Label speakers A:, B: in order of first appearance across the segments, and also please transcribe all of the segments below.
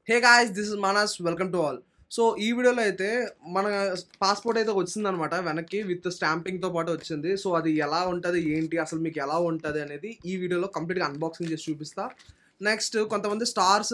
A: Hey guys, this is Manas. Welcome to all. So ఈ వీడియోలో అయితే మన పాస్పోర్ట్ అయితే వచ్చిందనమాట వెనక్కి విత్ స్టాంపింగ్తో పాటు వచ్చింది. సో అది ఎలా ఉంటుంది, ఏంటి, అసలు మీకు ఎలా ఉంటుంది అనేది ఈ వీడియోలో కంప్లీట్గా అన్బాక్సింగ్ చేసి చూపిస్తా. నెక్స్ట్ కొంతమంది స్టార్స్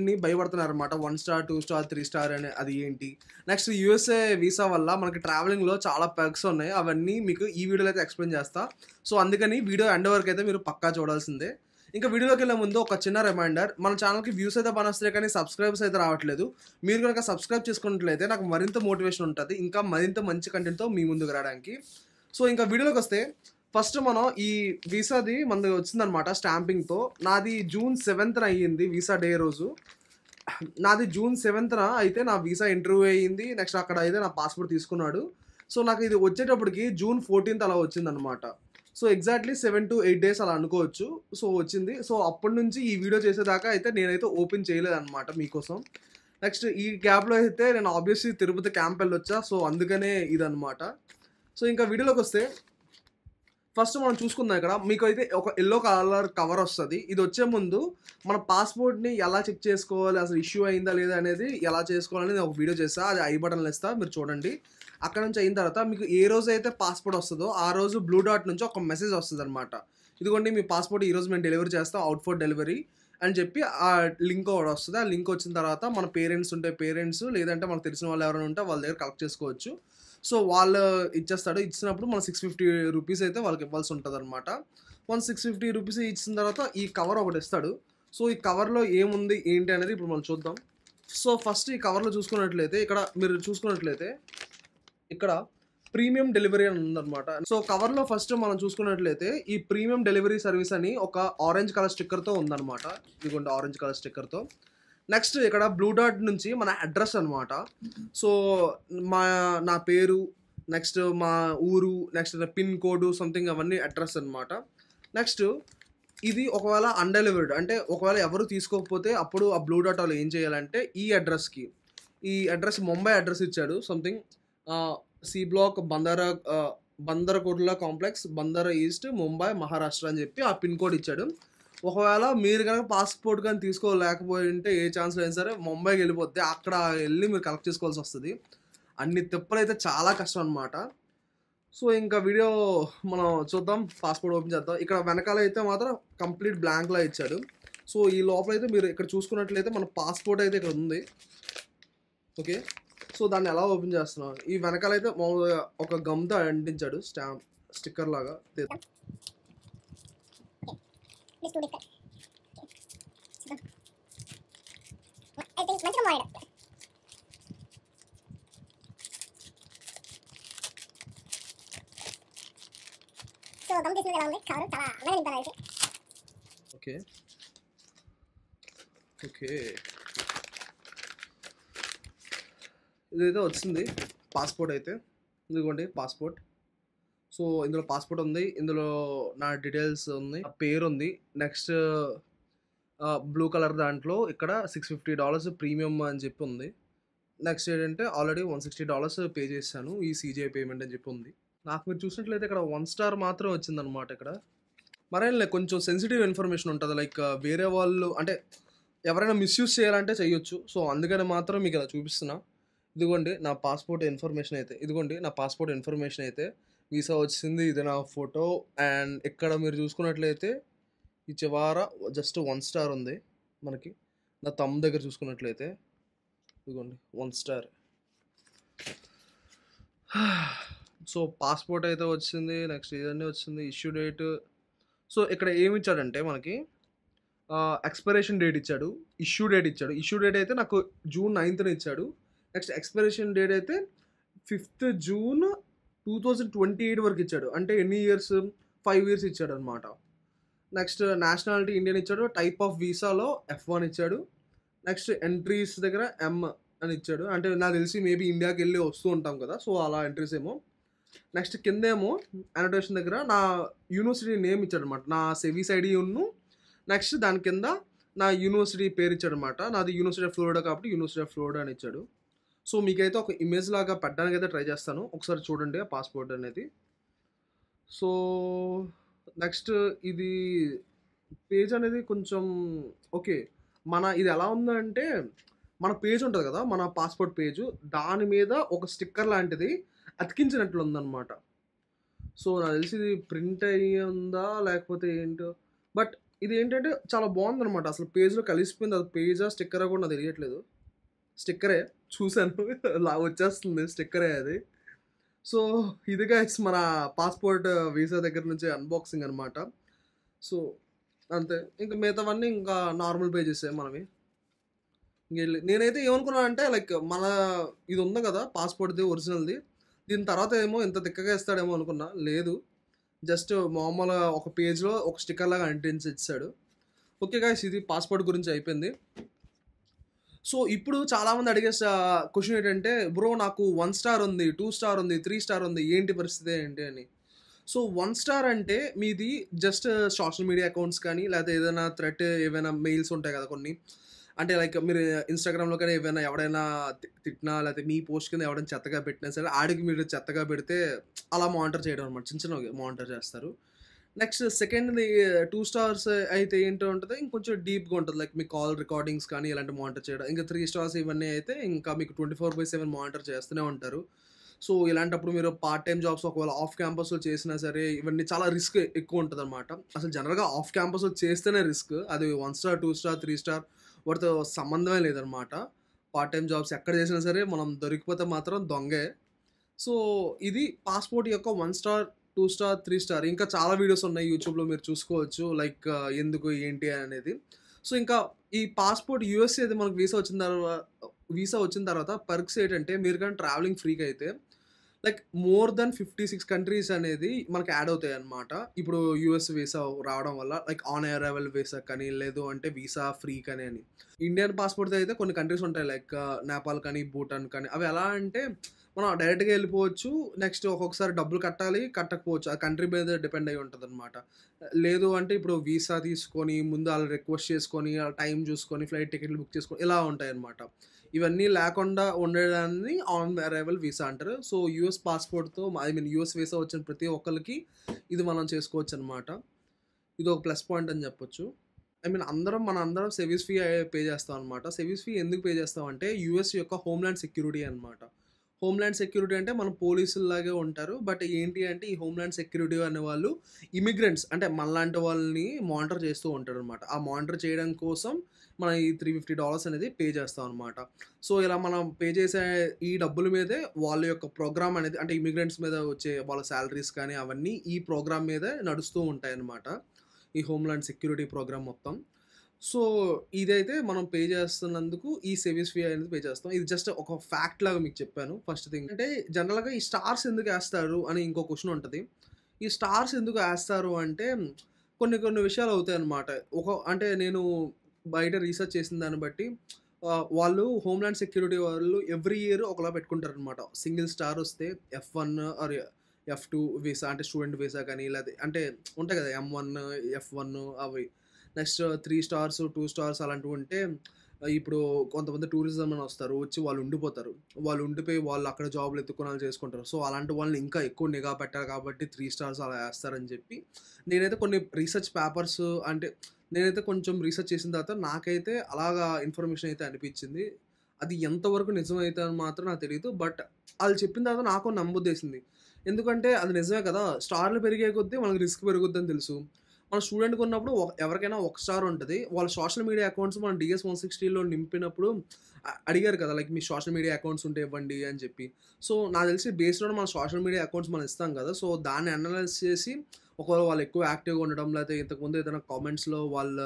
A: ని భయపడుతున్నారు అనమాట. 1 స్టార్, 2 స్టార్, 3 స్టార్ అని, అది ఏంటి. నెక్స్ట్ యూఎస్ఏ వీసా వల్ల మనకి ట్రావెలింగ్లో చాలా పర్క్స్ ఉన్నాయి. అవన్నీ మీకు ఈ వీడియోలో అయితే ఎక్స్ప్లెయిన్ చేస్తా. సో అందుకని వీడియో ఎండ్ వరకు అయితే మీరు పక్కా చూడాల్సిందే. ఇంకా వీడియోలోకి వెళ్ళే ముందు ఒక చిన్న రిమైండర్, మన ఛానల్కి వ్యూస్ అయితే బాగా కానీ సబ్స్క్రైబ్స్ అయితే రావట్లేదు. మీరు కనుక సబ్స్క్రైబ్ చేసుకున్నట్లయితే నాకు మరింత మోటివేషన్ ఉంటుంది, ఇంకా మరింత మంచి కంటెంట్తో మీ ముందుకు రావడానికి. సో ఇంకా వీడియోలోకి వస్తే ఫస్ట్ మనం ఈ వీసాది మనది వచ్చిందనమాట స్టాంపింగ్తో. నాది జూన్ 7th అయ్యింది వీసా డే రోజు. నాది జూన్ 7th అయితే నా వీసా ఇంటర్వ్యూ అయ్యింది. నెక్స్ట్ అక్కడ అయితే నా పాస్పోర్ట్ తీసుకున్నాడు. సో నాకు ఇది వచ్చేటప్పటికి జూన్ 14th అలా వచ్చిందనమాట. సో ఎగ్జాక్ట్లీ 7 to 8 days అలా అనుకోవచ్చు. సో వచ్చింది. సో అప్పటి నుంచి ఈ వీడియో చేసేదాకా అయితే నేనైతే ఓపెన్ చేయలేదన్నమాట మీకోసం. నెక్స్ట్ ఈ గ్యాప్లో అయితే నేను ఆబ్వియస్లీ తిరుపతి క్యాంప్ వెళ్ళొచ్చా. సో అందుకనే ఇదనమాట. సో ఇంకా వీడియోలోకి వస్తే ఫస్ట్ మనం చూసుకుందాం. ఇక్కడ మీకు అయితే ఒక ఎల్లో కలర్ కవర్ వస్తుంది. ఇది వచ్చే ముందు మన పాస్పోర్ట్ని ఎలా చెక్ చేసుకోవాలి, అసలు ఇష్యూ అయిందా లేదా అనేది ఎలా చేసుకోవాలని నేను ఒక వీడియో చేస్తా. అది ఐ బటన్లో ఇస్తా, మీరు చూడండి. అక్కడ నుంచి అయిన తర్వాత మీకు ఏ రోజు అయితే పాస్పోర్ట్ వస్తుందో ఆ రోజు బ్లూ డాట్ నుంచి ఒక మెసేజ్ వస్తుంది అనమాట. ఇదిగోండి మీ పాస్పోర్ట్ ఈరోజు మేము డెలివరీ చేస్తాం, అవుట్ ఫర్ డెలివరీ అని చెప్పి ఆ లింక్ ఒకటి వస్తుంది. ఆ లింక్ వచ్చిన తర్వాత మన పేరెంట్స్ ఉంటే పేరెంట్స్, లేదంటే మనకు తెలిసిన వాళ్ళు ఎవరైనా ఉంటే వాళ్ళ దగ్గర కలెక్ట్ చేసుకోవచ్చు. సో వాళ్ళు ఇచ్చేస్తాడు. ఇచ్చినప్పుడు మన 650 రూపీస్ అయితే వాళ్ళకి ఇవ్వాల్సి ఉంటుంది అనమాట. 650 రూపీస్ ఇచ్చిన తర్వాత ఈ కవర్ ఒకటి ఇస్తాడు. సో ఈ కవర్లో ఏముంది ఏంటి అనేది ఇప్పుడు మనం చూద్దాం. సో ఫస్ట్ ఈ కవర్లో చూసుకున్నట్లయితే ఇక్కడ మీరు చూసుకున్నట్లయితే ఇక్కడ ప్రీమియం డెలివరీ అని ఉందన్నమాట. సో కవర్లో ఫస్ట్ మనం చూసుకున్నట్లయితే ఈ ప్రీమియం డెలివరీ సర్వీస్ అని ఒక ఆరెంజ్ కలర్ స్టిక్కర్తో ఉందన్నమాట. ఇదిగోండి ఆరెంజ్ కలర్ స్టిక్కర్తో. నెక్స్ట్ ఇక్కడ బ్లూ డాట్ నుంచి మన అడ్రస్ అనమాట. సో నా పేరు, నెక్స్ట్ మా ఊరు, నెక్స్ట్ పిన్ కోడ్ సంథింగ్ అవన్నీ అడ్రస్ అనమాట. నెక్స్ట్ ఇది ఒకవేళ అన్డెలివర్డ్ అంటే ఒకవేళ ఎవరు తీసుకోకపోతే అప్పుడు ఆ బ్లూ డాట్ వాళ్ళు ఏం చేయాలంటే ఈ అడ్రస్కి, ఈ అడ్రస్ ముంబై అడ్రస్ ఇచ్చాడు సంథింగ్ సి బ్లాక్ బందరకోట్ల కాంప్లెక్స్, బందర్ ఈస్ట్, ముంబై, మహారాష్ట్ర అని చెప్పి ఆ పిన్ కోడ్ ఇచ్చాడు. ఒకవేళ మీరు కనుక పాస్పోర్ట్ కానీ తీసుకోలేకపోయి ఉంటే ఏ ఛాన్స్ అయినా సరే ముంబైకి వెళ్ళిపోతే అక్కడ వెళ్ళి మీరు కలెక్ట్ చేసుకోవాల్సి వస్తుంది. అన్ని తిప్పలు అయితే చాలా కష్టం అనమాట. సో ఇంకా వీడియో మనం చూద్దాం, పాస్పోర్ట్ ఓపెన్ చేద్దాం. ఇక్కడ వెనకాల అయితే మాత్రం కంప్లీట్ బ్లాంక్లా ఇచ్చాడు. సో ఈ లోపల అయితే మీరు ఇక్కడ చూసుకున్నట్లయితే మన పాస్పోర్ట్ అయితే ఇక్కడ ఉంది. ఓకే, సో దాన్ని ఎలా ఓపెన్ చేస్తున్నాం. ఈ వెనకాల అయితే మామూలుగా ఒక గమ్తో అంటించాడు, స్టిక్కర్ లాగా. ఓకే ఓకే, ఇదైతే వచ్చింది పాస్పోర్ట్ అయితే. ఇదిగోండి పాస్పోర్ట్. సో ఇందులో పాస్పోర్ట్ ఉంది, ఇందులో నా డీటెయిల్స్ ఉంది, నా పేరు ఉంది. నెక్స్ట్ బ్లూ కలర్ దాంట్లో ఇక్కడ $650 ప్రీమియం అని చెప్పి ఉంది. నెక్స్ట్ ఏంటంటే ఆల్రెడీ $160 పే చేశాను ఈ సీజే పేమెంట్ అని చెప్పి ఉంది. నాకు మీరు చూసినట్లయితే ఇక్కడ 1 స్టార్ మాత్రం వచ్చిందనమాట. ఇక్కడ మరేం లేదు, కొంచెం సెన్సిటివ్ ఇన్ఫర్మేషన్ ఉంటుంది. లైక్ వేరే వాళ్ళు అంటే ఎవరైనా మిస్యూజ్ చేయాలంటే చేయొచ్చు. సో అందుకని మాత్రం మీకు ఇలా చూపిస్తున్నా. ఇదిగోండి నా పాస్పోర్ట్ ఇన్ఫర్మేషన్ అయితే, ఇదిగోండి నా పాస్పోర్ట్ ఇన్ఫర్మేషన్ అయితే వీసా వచ్చింది. ఇది నా ఫోటో. అండ్ ఇక్కడ మీరు చూసుకున్నట్లయితే ఈ చివర జస్ట్ 1 స్టార్ ఉంది మనకి. నా తమ్ దగ్గర చూసుకున్నట్లయితే ఇదిగోండి 1 స్టార్. సో పాస్పోర్ట్ అయితే వచ్చింది. నెక్స్ట్ ఇదన్నీ వచ్చింది, ఇష్యూ డేట్. సో ఇక్కడ ఏమి ఇచ్చాడంటే మనకి ఎక్స్పైరేషన్ డేట్ ఇచ్చాడు, ఇష్యూ డేట్ ఇచ్చాడు. ఇష్యూ డేట్ అయితే నాకు జూన్ 9th ఇచ్చాడు. నెక్స్ట్ ఎక్స్పైరేషన్ డేట్ అయితే 5th June 2028 వరకు ఇచ్చాడు. అంటే ఎన్ని ఇయర్స్, 5 years ఇచ్చాడు అనమాట. నెక్స్ట్ నేషనాలిటీ ఇండియన్ ఇచ్చాడు. టైప్ ఆఫ్ వీసాలో F1 ఇచ్చాడు. నెక్స్ట్ ఎంట్రీస్ దగ్గర M అని ఇచ్చాడు. అంటే నాకు తెలిసి మేబీ ఇండియాకి వెళ్ళి వస్తూ ఉంటాం కదా, సో అలా ఎంట్రీస్ ఏమో. నెక్స్ట్ కిందేమో అనోటేషన్ దగ్గర నా యూనివర్సిటీ నేమ్ ఇచ్చాడు అనమాట, నా సెవీస్ ఐడి ఉన్ను. నెక్స్ట్ దాని కింద నా యూనివర్సిటీ పేరు ఇచ్చాడు అనమాట. నాది యూనివర్సిటీ ఆఫ్ ఫ్లోరిడా కాబట్టి యూనివర్సిటీ ఆఫ్ ఫ్లోరిడా అని ఇచ్చాడు. సో మీకైతే ఒక ఇమేజ్ లాగా పెట్టడానికి అయితే ట్రై చేస్తాను, ఒకసారి చూడండి ఆ పాస్పోర్ట్ అనేది. సో నెక్స్ట్ ఇది పేజ్ అనేది కొంచెం ఓకే. మన ఇది ఎలా ఉందంటే మన పేజ్ ఉంటది కదా! మన పాస్‌పోర్ట్ పేజు. దాని మీద ఒక స్టిక్కర్ లాంటిది అతికించినట్లు ఉందన్నమాట. సో, నాకు తెలిసి ఇది ప్రింట్ అయ్యుందా? లేకపోతే ఏంటో? బట్ ఇదేంటంటే చాలా బావుందనమాట. అసలు పేజ్‌లో కలిసిపోయింది. అది పేజా? స్టిక్కరా కూడా నాకు తెలియట్లేదు. స్టిక్కరే. చూసాను. వచ్చేస్తుంది స్టిక్కరే అది. సో, ఇది గైస్ మన పాస్‌పోర్ట్ వీసా దగ్గర నుంచి అన్బాక్సింగ్ అనమాట. సో, అంతే. ఇంక మిగతావన్నీ ఇంకా నార్మల్ పేజెసే మనవి. నేనైతే ఏమనుకున్నానంటే లైక్ మన ఇది ఉంది కదా! పాస్‌పోర్ట్‌ది ఒరిజినల్‌ది. దీని తర్వాత ఏమో ఇంత తిక్కగా ఇస్తాడేమో అనుకున్నా. లేదు. జస్ట్ మామూలుగా ఒక పేజ్‌లో ఒక స్టిక్కర్ లాగా అంటించి ఇచ్చేసాడు. ఓకే గైస్, ఇది పాస్‌పోర్ట్ గురించి అయిపోయింది. సో, ఇప్పుడు చాలామంది అడిగే క్వెషన్ ఏంటంటే, బ్రో నాకు 1 స్టార్ ఉంది, 2 స్టార్ ఉంది, 3 స్టార్ ఉంది. ఏంటి పరిస్థితి ఏంటి అని. సో, 1 స్టార్ అంటే మీది జస్ట్ సోషల్ మీడియా అకౌంట్స్ కానీ, లేకపోతే ఏదైనా ఏవైనా మెయిల్స్ ఉంటాయి కదా కొన్ని. అంటే లైక్ మీరు ఇన్‌స్టాగ్రామ్‌లో కానీ ఏవైనా ఎవడైనా తిట్టినా, లేకపోతే మీ పోస్ట్ కింద ఎవడైనా చెత్తగా పెట్టినా సరే, ఆడికి మీరు చెత్తగా పెడితే అలా మానిటర్ చేయడం అనమాట. చిన్న చిన్నవి మానిటర్ చేస్తారు. నెక్స్ట్ సెకండ్‌ది 2 స్టార్స్ అయితే ఏంటో ఉంటది. ఇంకొంచెం డీప్‌గా ఉంటది. లైక్ మీ కాల్ రికార్డింగ్స్ కానీ ఇలాంటివి మానిటర్ చేయడం. ఇంకా 3 స్టార్స్ ఇవన్నీ అయితే ఇంకా మీకు 24/7 మానిటర్ చేస్తూనే ఉంటారు. సో, ఇలాంటప్పుడు మీరు పార్ట్ టైమ్ జాబ్స్ ఒకవేళ ఆఫ్ క్యాంపస్‌లో చేసినా సరే ఇవన్నీ చాలా రిస్క్ ఎక్కువ ఉంటదనమాట. అసలు జనరల్‌గా ఆఫ్ క్యాంపస్‌లో చేస్తేనే రిస్క్. అది 1 స్టార్, 2 స్టార్, 3 స్టార్ వాటితో సంబంధమే లేదనమాట. పార్ట్ టైమ్ జాబ్స్ ఎక్కడ చేసినా సరే మనం దొరికిపోతే మాత్రం దొంగే. సో, ఇది పాస్‌పోర్ట్ యొక్క 1 స్టార్, 2 స్టార్, 3 స్టార్ ఇంకా చాలా వీడియోస్ ఉన్నాయి యూట్యూబ్‌లో మీరు చూసుకోవచ్చు. లైక్ ఎందుకు, ఏంటి అనేది. సో, ఇంకా ఈ పాస్‌పోర్ట్ యూఎస్ఏది మనకు వీసా వచ్చిన తర్వాత పర్క్స్ ఏంటంటే మీరు గాని ట్రావెలింగ్ ఫ్రీగా అయితే లైక్ మోర్ దెన్ 56 కంట్రీస్ అనేది మనకు యాడ్ అవుతాయన్నమాట. ఇప్పుడు యూఎస్ వీసా రావడం వల్ల లైక్ ఆన్ అరైవల్ వీసా కానీ, లేదు అంటే వీసా ఫ్రీ కానీ అని. ఇండియన్ పాస్‌పోర్ట్‌తో అయితే కొన్ని కంట్రీస్ ఉంటాయి. లైక్ నేపాల్ కానీ, భూటాన్ కానీ అవి ఎలా అంటే మనం డైరెక్ట్‌గా వెళ్ళిపోవచ్చు. నెక్స్ట్ ఒక్కొక్కసారి డబ్బులు కట్టాలి, కట్టకపోవచ్చు. ఆ కంట్రీ మీద డిపెండ్ అయ్యి ఉంటదనమాట. లేదు అంటే ఇప్పుడు వీసా తీసుకొని ముందు ఆళ్ళు రిక్వెస్ట్ చేసుకొని, ఆళ్ళ టైం చూసుకొని, ఫ్లైట్ టికెట్లు బుక్ చేసుకొని ఇలా ఉంటాయన్నమాట. ఇవన్నీ లేకుండా ఉండడాన్ని ఆన్ అరైవల్ వీసా అంటారు. సో, యూఎస్ పాస్‌పోర్ట్‌తో యూఎస్ వీసా వచ్చిన ప్రతి ఒక్కళ్ళకి ఇది మనం చేసుకోవచ్చనమాట. ఇదొక ప్లస్ పాయింట్ అని చెప్పొచ్చు. మనందరం సెవిస్ ఫీ పే చేస్తాం అనమాట. సెవిస్ ఫీ ఎందుకు పే చేస్తామంటే యూఎస్ యొక్క హోమ్‌ల్యాండ్ సెక్యూరిటీ అనమాట. హోమ్‌ల్యాండ్ సెక్యూరిటీ అంటే మన పోలీసుల్లాగే ఉంటారు. బట్ ఏంటి అంటే ఈ హోమ్‌ల్యాండ్ సెక్యూరిటీ అనేవాళ్ళు ఇమిగ్రెంట్స్ అంటే మనలాంటి వాళ్ళని మానిటర్ చేస్తూ ఉంటారనమాట. ఆ మానిటర్ చేయడం కోసం మనం ఈ $350 అనేది పే చేస్తాం అనమాట. సో, ఇలా మనం పే చేసే ఈ డబ్బుల మీదే వాళ్ళ యొక్క ప్రోగ్రామ్ అనేది అంటే ఇమిగ్రెంట్స్ మీద వచ్చే వాళ్ళ సాలరీస్ కానీ అవన్నీ ఈ ప్రోగ్రామ్ మీదే నడుస్తూ ఉంటాయన్నమాట. ఈ హోమ్‌ల్యాండ్ సెక్యూరిటీ ప్రోగ్రామ్ మొత్తం. సో, ఇదైతే మనం పే చేస్తున్నందుకు ఈ సేవింగ్స్ ఫీ అనేది పే చేస్తాం. ఇది జస్ట్ ఒక ఫ్యాక్ట్ లాగా మీకు చెప్పాను ఫస్ట్ థింగ్. అంటే జనరల్‌గా ఈ స్టార్స్ ఎందుకేస్తారు అని ఇంకో క్వెషన్ ఉంటది. ఈ స్టార్స్ ఎందుకు ఏస్తారు అంటే కొన్ని కొన్ని విషయాలు అవుతాయన్నమాట. అంటే నేను బయట రీసెర్చ్ చేసిన దాన్ని బట్టి వాళ్ళు హోమ్‌ల్యాండ్ సెక్యూరిటీ వాళ్ళు ఎవ్రీ ఇయర్ ఒకలా పెట్టుకుంటారనమాట. సింగిల్ స్టార్ వస్తే ఎఫ్1 ఆర్ ఎఫ్2 వీసా అంటే స్టూడెంట్ వీసా కానీ లేతే అంటే ఉంటాయి కదా! ఎమ్1, ఎఫ్1 అవి. నెక్స్ట్ 3 స్టార్స్, 2 స్టార్స్ అలాంటివుంటే ఇప్పుడు కొంతమంది టూరిజం అని వస్తారు. వచ్చి వాళ్ళు ఉండిపోతారు. వాళ్ళు ఉండిపోయి వాళ్ళు అక్కడ జాబ్‌లు ఎతుక్కొని ఆళ్ళు చేసుకుంటారు. సో, అలాంటి వాళ్ళని ఇంకా ఎక్కువ నిఘా పెట్టాలి కాబట్టి 3 స్టార్స్ అలా ఏస్తారని చెప్పి నేనైతే కొన్ని రీసెర్చ్ పేపర్స్ అంటే నేనైతే కొంచెం రీసెర్చ్ చేసిన తర్వాత నాకైతే అలాగా ఇన్ఫర్మేషన్ అయితే అనిపిచ్చింది. అది ఎంతవరకు నిజమైతే అని మాత్రం నాకు తెలీదు. బట్ ఆళ్ళు చెప్పిన తర్వాత నాకు నమ్మబుద్ధేసింది. ఎందుకంటే అది నిజమే కదా! స్టార్‌లు పెరిగే కొద్దీ మనకు రిస్క్ పెరుగుద్దని తెలుసు. మనం స్టూడెంట్‌గా ఉన్నప్పుడు ఎవరికైనా ఒక స్టార్ ఉంటది. వాళ్ళ సోషల్ మీడియా అకౌంట్స్ మనం డీఎస్ 160లో నింపినప్పుడు అడిగారు కదా! లైక్ మీ సోషల్ మీడియా అకౌంట్స్ ఉంటే ఇవ్వండి అని చెప్పి. సో, నాకు తెలిసి బేస్డ్ ఆన్ మన సోషల్ మీడియా అకౌంట్స్ మనం ఇస్తాం కదా! సో, దాన్ని అనలైజ్ చేసి ఒకవేళ వాళ్ళు ఎక్కువ యాక్టివ్‌గా ఉండడం లేకపోతే ఇంతకుముందు ఏదైనా కామెంట్స్‌లో వాళ్ళ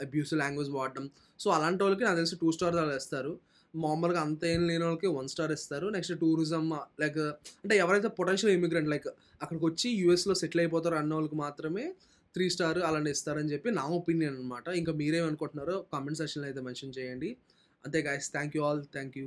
A: అబ్యూసివ్ లాంగ్వేజ్ వాడడం. సో, అలాంటోళ్ళకి నాకు తెలిసి 2 స్టార్స్ అలా ఇస్తారు. మామూలుగా అంత ఏం లేనోళ్ళకి 1 స్టార్ ఇస్తారు. నెక్స్ట్ టూరిజం లైక్ అంటే ఎవరైతే పొటెన్షియల్ ఇమిగ్రెంట్ లైక్ అక్కడికొచ్చి యూఎస్‌లో సెటిల్ అయిపోతారో అన్నోళ్ళకి మాత్రమే 3 స్టార్ అలానే ఇస్తారని చెప్పి నా ఒపీనియన్ అనమాట. ఇంకా మీరేమనుకుంటున్నారో కామెంట్ సెక్షన్‌లో అయితే మెన్షన్ చేయండి. అంతే guys. Thank you all. Thank you.